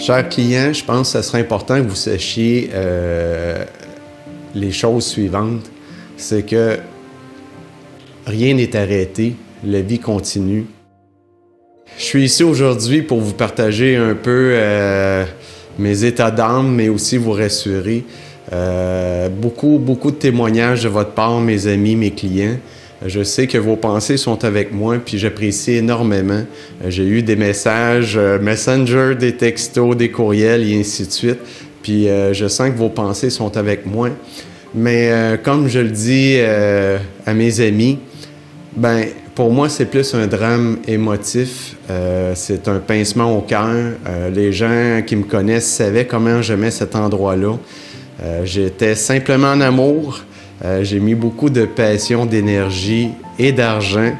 Chers clients, je pense que ce serait important que vous sachiez les choses suivantes. C'est que rien n'est arrêté, la vie continue. Je suis ici aujourd'hui pour vous partager un peu mes états d'âme, mais aussi vous rassurer. Beaucoup de témoignages de votre part, mes amis, mes clients. Je sais que vos pensées sont avec moi, puis j'apprécie énormément. J'ai eu des messages Messenger, des textos, des courriels et ainsi de suite. Puis je sens que vos pensées sont avec moi. Mais comme je le dis à mes amis, ben pour moi, c'est plus un drame émotif. C'est un pincement au cœur. Les gens qui me connaissent savaient comment j'aimais cet endroit-là. J'étais simplement en amour. J'ai mis beaucoup de passion, d'énergie et d'argent.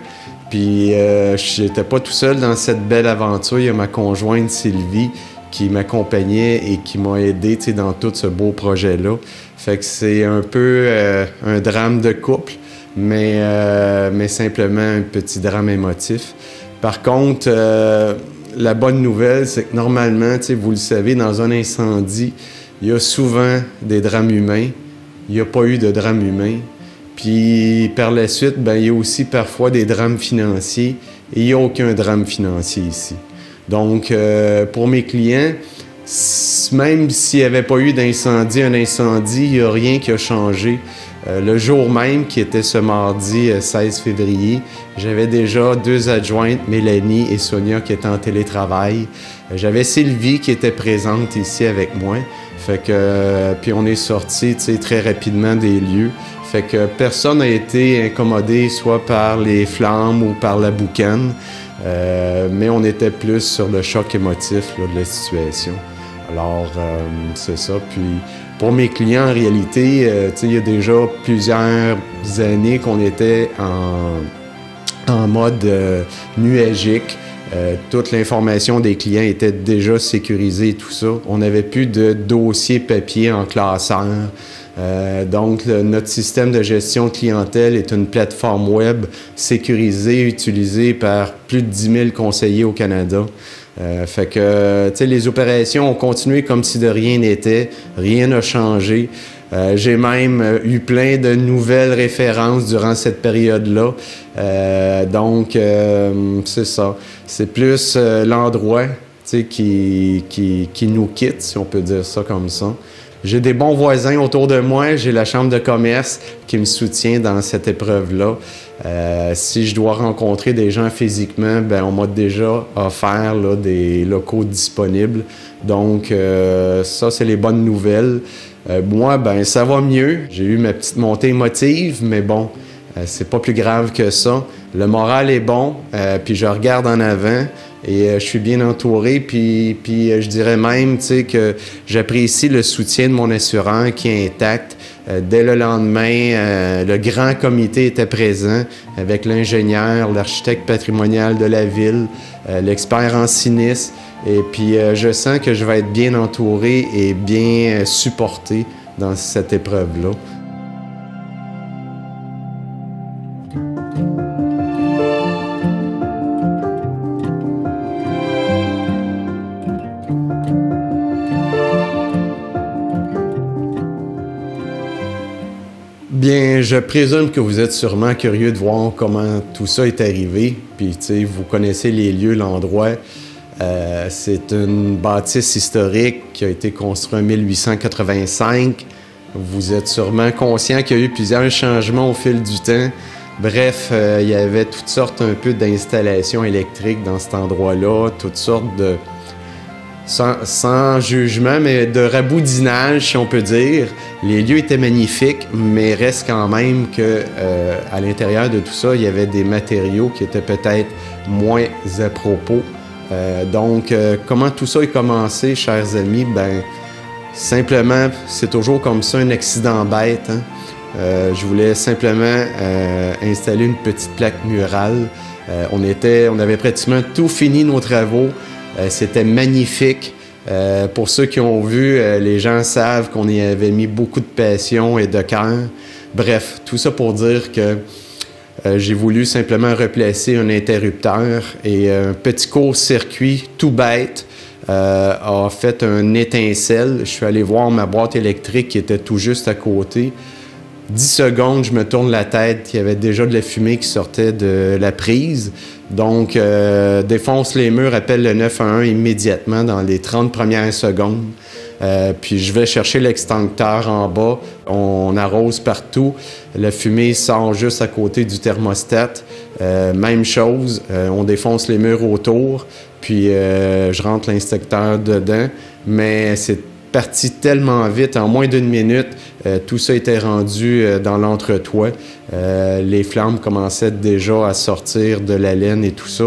Puis, j'étais pas tout seul dans cette belle aventure. Il y a ma conjointe Sylvie qui m'accompagnait et qui m'a aidé dans tout ce beau projet-là. Fait que c'est un peu un drame de couple, mais simplement un petit drame émotif. Par contre, la bonne nouvelle, c'est que normalement, vous le savez, dans un incendie, il y a souvent des drames humains. Il n'y a pas eu de drame humain. Puis par la suite, il y a aussi parfois des drames financiers et il n'y a aucun drame financier ici. Donc, pour mes clients, même s'il n'y avait pas eu d'incendie, un incendie, il n'y a rien qui a changé. Le jour même, qui était ce mardi 16 février, j'avais déjà 2 adjointes, Mélanie et Sonia, qui étaient en télétravail. J'avais Sylvie qui était présente ici avec moi. Fait que, puis on est sortis très rapidement des lieux. Fait que personne n'a été incommodé soit par les flammes ou par la boucane, mais on était plus sur le choc émotif là, de la situation. Alors, c'est ça. Puis pour mes clients, en réalité, il y a déjà plusieurs années qu'on était en mode nuagique. Toute l'information des clients était déjà sécurisée et tout ça. On n'avait plus de dossier papier en classeur. Donc, notre système de gestion de clientèle est une plateforme web sécurisée, utilisée par plus de 10 000 conseillers au Canada. Fait que, les opérations ont continué comme si de rien n'était. Rien n'a changé. J'ai même eu plein de nouvelles références durant cette période-là. Donc, c'est ça. C'est plus l'endroit qui nous quitte, si on peut dire ça comme ça. J'ai des bons voisins autour de moi. J'ai la chambre de commerce qui me soutient dans cette épreuve-là. Si je dois rencontrer des gens physiquement, on m'a déjà offert là, des locaux disponibles. Donc, ça, c'est les bonnes nouvelles. Moi, ça va mieux. J'ai eu ma petite montée émotive, mais bon, c'est pas plus grave que ça. Le moral est bon, puis je regarde en avant et je suis bien entouré. Puis je dirais même, que j'apprécie le soutien de mon assureur qui est intact. Dès le lendemain, le grand comité était présent avec l'ingénieur, l'architecte patrimonial de la ville, l'expert en sinistre. Et puis, je sens que je vais être bien entouré et bien supporté dans cette épreuve-là. Bien, je présume que vous êtes sûrement curieux de voir comment tout ça est arrivé. Puis, vous connaissez les lieux, l'endroit. C'est une bâtisse historique qui a été construite en 1885. Vous êtes sûrement conscient qu'il y a eu plusieurs changements au fil du temps. Bref, il y avait toutes sortes un peu d'installations électriques dans cet endroit-là, toutes sortes de... Sans jugement, mais de raboudinage, si on peut dire. Les lieux étaient magnifiques, mais reste quand même que à l'intérieur de tout ça, il y avait des matériaux qui étaient peut-être moins à propos. Donc, comment tout ça a commencé, chers amis? Simplement, c'est toujours comme ça, un accident bête. Hein? Je voulais simplement installer une petite plaque murale. On avait pratiquement tout fini nos travaux. C'était magnifique. Pour ceux qui ont vu, les gens savent qu'on y avait mis beaucoup de passion et de cœur. Bref, tout ça pour dire que j'ai voulu simplement replacer un interrupteur et un petit court-circuit tout bête a fait un étincelle. Je suis allé voir ma boîte électrique qui était tout juste à côté. 10 secondes, je me tourne la tête, il y avait déjà de la fumée qui sortait de la prise. Donc, défonce les murs, appelle le 911 immédiatement dans les 30 premières secondes. Puis je vais chercher l'extincteur en bas, on arrose partout, la fumée sort juste à côté du thermostat. Même chose, on défonce les murs autour, puis je rentre l'instincteur dedans, mais c'est parti tellement vite, en moins d'une minute, tout ça était rendu dans l'entretoit. Les flammes commençaient déjà à sortir de la laine et tout ça.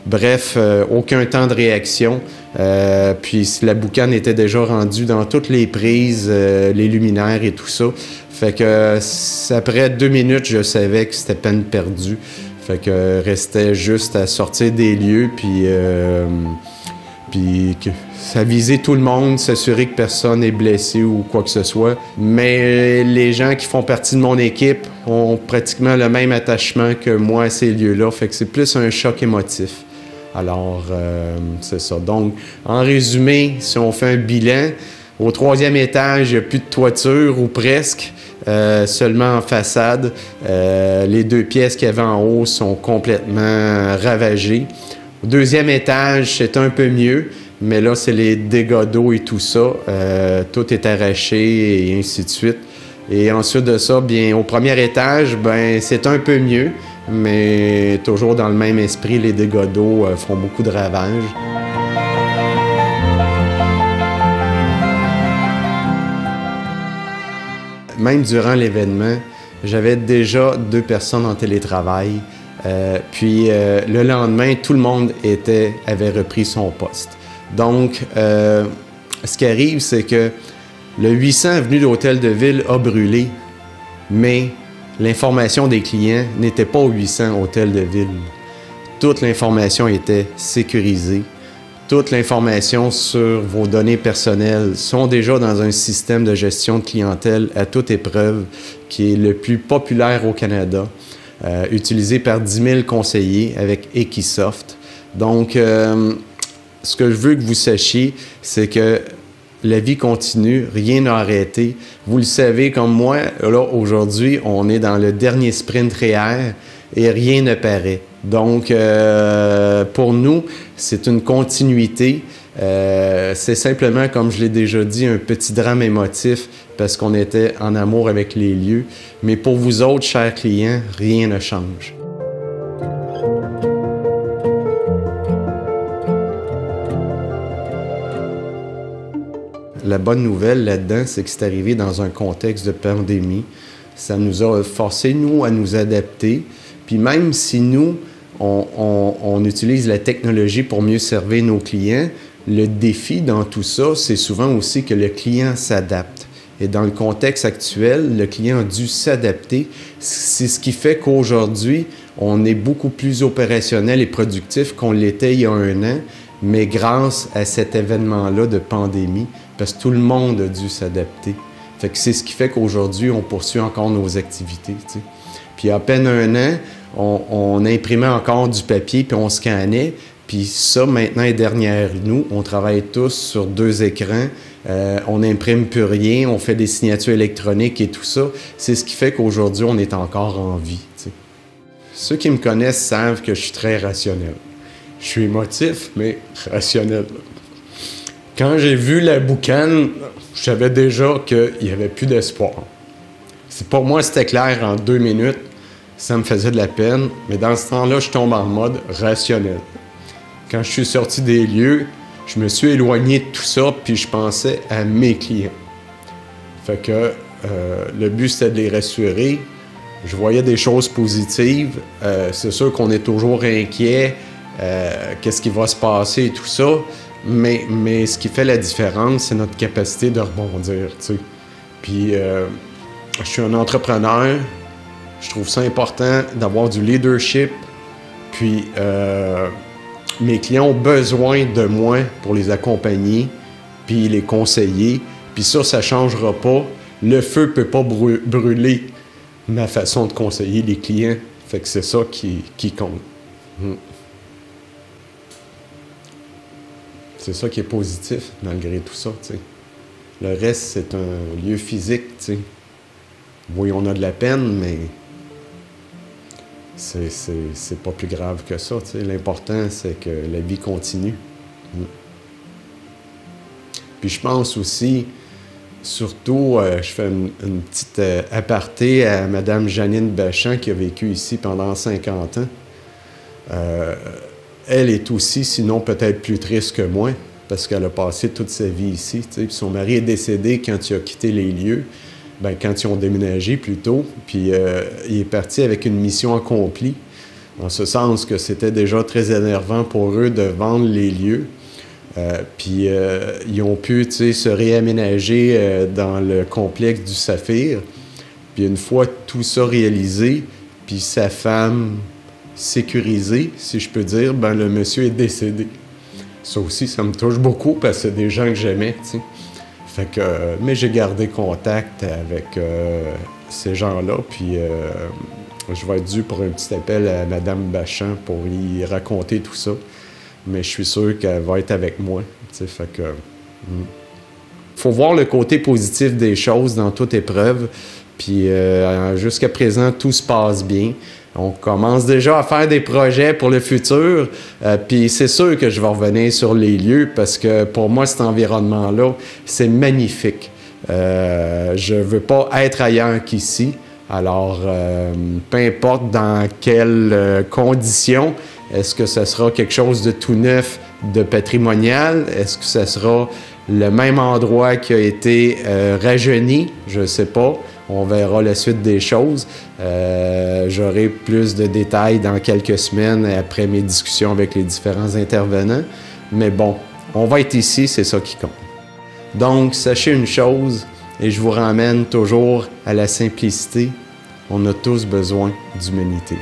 Bref, aucun temps de réaction. Puis la boucane était déjà rendue dans toutes les prises, les luminaires et tout ça. Fait que après 2 minutes, je savais que c'était peine perdue. Fait que restait juste à sortir des lieux, puis que ça visait tout le monde, s'assurer que personne n'est blessé ou quoi que ce soit. Mais les gens qui font partie de mon équipe ont pratiquement le même attachement que moi à ces lieux-là. Fait que c'est plus un choc émotif. Alors, c'est ça. Donc, en résumé, si on fait un bilan, au 3e étage, il n'y a plus de toiture ou presque, seulement en façade. Les 2 pièces qu'il y avait en haut sont complètement ravagées. Au 2e étage, c'est un peu mieux, mais là, c'est les dégâts d'eau et tout ça. Tout est arraché et ainsi de suite. Et ensuite de ça, bien, au 1er étage, ben, c'est un peu mieux, mais toujours dans le même esprit, les dégâts d'eau font beaucoup de ravages. Même durant l'événement, j'avais déjà 2 personnes en télétravail. Puis le lendemain, tout le monde avait repris son poste. Donc, ce qui arrive, c'est que le 800 avenue de l'Hôtel de Ville a brûlé, mais l'information des clients n'était pas au 800 Hôtel de Ville. Toute l'information était sécurisée. Toute l'information sur vos données personnelles sont déjà dans un système de gestion de clientèle à toute épreuve qui est le plus populaire au Canada, utilisé par 10 000 conseillers avec Equisoft. Donc, ce que je veux que vous sachiez, c'est que la vie continue, rien n'a arrêté. Vous le savez comme moi, là, aujourd'hui, on est dans le dernier sprint REER et rien ne paraît. Donc, pour nous, c'est une continuité. C'est simplement, comme je l'ai déjà dit, un petit drame émotif parce qu'on était en amour avec les lieux. Mais pour vous autres, chers clients, rien ne change. La bonne nouvelle là-dedans, c'est que c'est arrivé dans un contexte de pandémie. Ça nous a forcé, nous, à nous adapter. Puis même si nous, on utilise la technologie pour mieux servir nos clients, le défi dans tout ça, c'est souvent aussi que le client s'adapte. Et dans le contexte actuel, le client a dû s'adapter. C'est ce qui fait qu'aujourd'hui, on est beaucoup plus opérationnel et productif qu'on l'était il y a 1 an, mais grâce à cet événement-là de pandémie, parce que tout le monde a dû s'adapter. Fait que c'est ce qui fait qu'aujourd'hui, on poursuit encore nos activités, t'sais. Puis à peine 1 an, on imprimait encore du papier, puis on scannait. Puis ça, maintenant, est derrière nous. On travaille tous sur 2 écrans. On n'imprime plus rien. On fait des signatures électroniques et tout ça. C'est ce qui fait qu'aujourd'hui, on est encore en vie, t'sais. Ceux qui me connaissent savent que je suis très rationnel. Je suis émotif, mais rationnel. Quand j'ai vu la boucane, je savais déjà qu'il n'y avait plus d'espoir. Pour moi, c'était clair en 2 minutes. Ça me faisait de la peine, mais dans ce temps-là, je tombe en mode rationnel. Quand je suis sorti des lieux, je me suis éloigné de tout ça, puis je pensais à mes clients. Fait que le but, c'était de les rassurer. Je voyais des choses positives. C'est sûr qu'on est toujours inquiet. Qu'est-ce qui va se passer et tout ça. Mais ce qui fait la différence, c'est notre capacité de rebondir, tu sais. Puis, je suis un entrepreneur. Je trouve ça important d'avoir du leadership. Puis, mes clients ont besoin de moi pour les accompagner, puis les conseiller. Puis ça ne changera pas. Le feu ne peut pas brûler ma façon de conseiller les clients. Fait que c'est ça qui compte. C'est ça qui est positif, malgré tout ça, tu sais. Le reste, c'est un lieu physique, tu sais. Oui, on a de la peine, mais c'est pas plus grave que ça, tu sais. L'important, c'est que la vie continue. Puis je pense aussi, surtout, je fais une petite aparté à Mme Janine Bachand, qui a vécu ici pendant 50 ans. Elle est aussi, sinon peut-être plus triste que moi, parce qu'elle a passé toute sa vie ici. Tu sais. Puis son mari est décédé quand il a quitté les lieux, quand ils ont déménagé plutôt. Puis il est parti avec une mission accomplie, en ce sens que c'était déjà très énervant pour eux de vendre les lieux. Puis ils ont pu, tu sais, se réaménager dans le complexe du Saphir. Puis une fois tout ça réalisé, puis sa femme sécurisée, si je peux dire, le monsieur est décédé. Ça aussi, ça me touche beaucoup parce que c'est des gens que j'aimais, tu sais. Fait que, mais j'ai gardé contact avec ces gens-là, puis je vais être dû pour un petit appel à Mme Bachand pour y raconter tout ça. Mais je suis sûr qu'elle va être avec moi, tu sais, fait que... Faut voir le côté positif des choses dans toute épreuve, puis jusqu'à présent, tout se passe bien. On commence déjà à faire des projets pour le futur, puis c'est sûr que je vais revenir sur les lieux parce que pour moi, cet environnement-là, c'est magnifique. Je ne veux pas être ailleurs qu'ici, alors peu importe dans quelles conditions, est-ce que ce sera quelque chose de tout neuf, de patrimonial? Est-ce que ce sera le même endroit qui a été rajeuni? Je ne sais pas. On verra la suite des choses. J'aurai plus de détails dans quelques semaines après mes discussions avec les différents intervenants. Mais bon, on va être ici, c'est ça qui compte. Donc, sachez une chose, et je vous ramène toujours à la simplicité. On a tous besoin d'humanité.